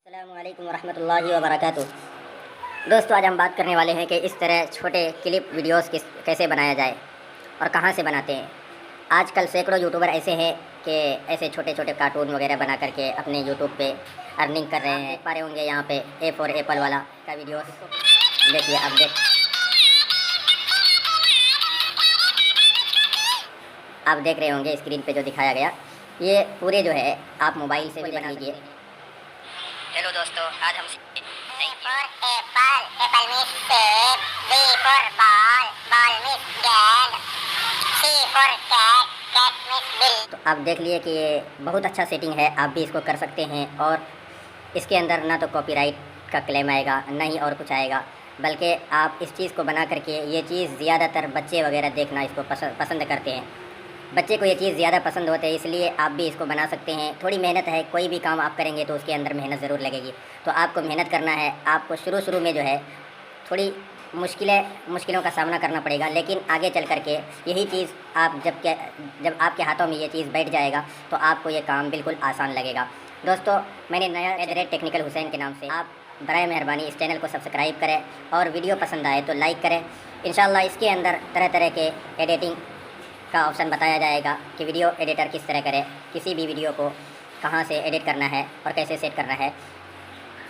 अस्सलामुअलैकुम वरहमतुल्लाहि वबरकातुह। दोस्तों, आज हम बात करने वाले हैं कि इस तरह छोटे क्लिप वीडियोस कैसे बनाया जाए और कहाँ से बनाते हैं। आजकल सैकड़ों यूट्यूबर ऐसे हैं कि ऐसे छोटे छोटे कार्टून वगैरह बना करके अपने यूट्यूब पे अर्निंग कर रहे हैं। देख पा रहे होंगे यहाँ पे ए फॉर एप्पल वाला का वीडियोस देखिए। आप देख रहे होंगे स्क्रीन पे जो दिखाया गया, ये पूरे जो है आप मोबाइल से भी बना लीजिए। हेलो दोस्तों, आज हम A for apple, apple means seed. B for ball, ball means गेंद. C for cat, cat means bill. तो आप देख लिए कि ये बहुत अच्छा सेटिंग है, आप भी इसको कर सकते हैं। और इसके अंदर ना तो कॉपीराइट का क्लेम आएगा, ना ही और कुछ आएगा, बल्कि आप इस चीज़ को बना करके ये चीज़ ज़्यादातर बच्चे वगैरह देखना इसको पसंद करते हैं। बच्चे को ये चीज़ ज़्यादा पसंद होते हैं, इसलिए आप भी इसको बना सकते हैं। थोड़ी मेहनत है, कोई भी काम आप करेंगे तो उसके अंदर मेहनत ज़रूर लगेगी। तो आपको मेहनत करना है। आपको शुरू में जो है थोड़ी मुश्किलों का सामना करना पड़ेगा, लेकिन आगे चल कर के यही चीज़ आप जब आपके हाथों में ये चीज़ बैठ जाएगा तो आपको ये काम बिल्कुल आसान लगेगा। दोस्तों, मैंने नया टेक्निकल हुसैन के नाम से, आप बराए मेहरबानी इस चैनल को सब्सक्राइब करें और वीडियो पसंद आए तो लाइक करें। इंशाल्लाह इसके अंदर तरह तरह के एडिटिंग का ऑप्शन बताया जाएगा कि वीडियो एडिटर किस तरह करें, किसी भी वीडियो को कहाँ से एडिट करना है और कैसे सेट करना है।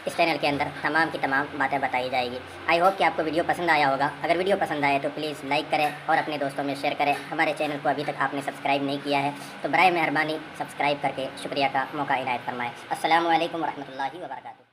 इस चैनल के अंदर तमाम की तमाम बातें बताई जाएगी। आई होप कि आपको वीडियो पसंद आया होगा। अगर वीडियो पसंद आए तो प्लीज़ लाइक करें और अपने दोस्तों में शेयर करें। हमारे चैनल को अभी तक आपने सब्सक्राइब नहीं किया है तो बराए मेहरबानी सब्सक्राइब करके शुक्रिया का मौका इनायत फरमाएँ। अस्सलामु अलैकुम वरहमतुल्लाहि वबरकातुहू।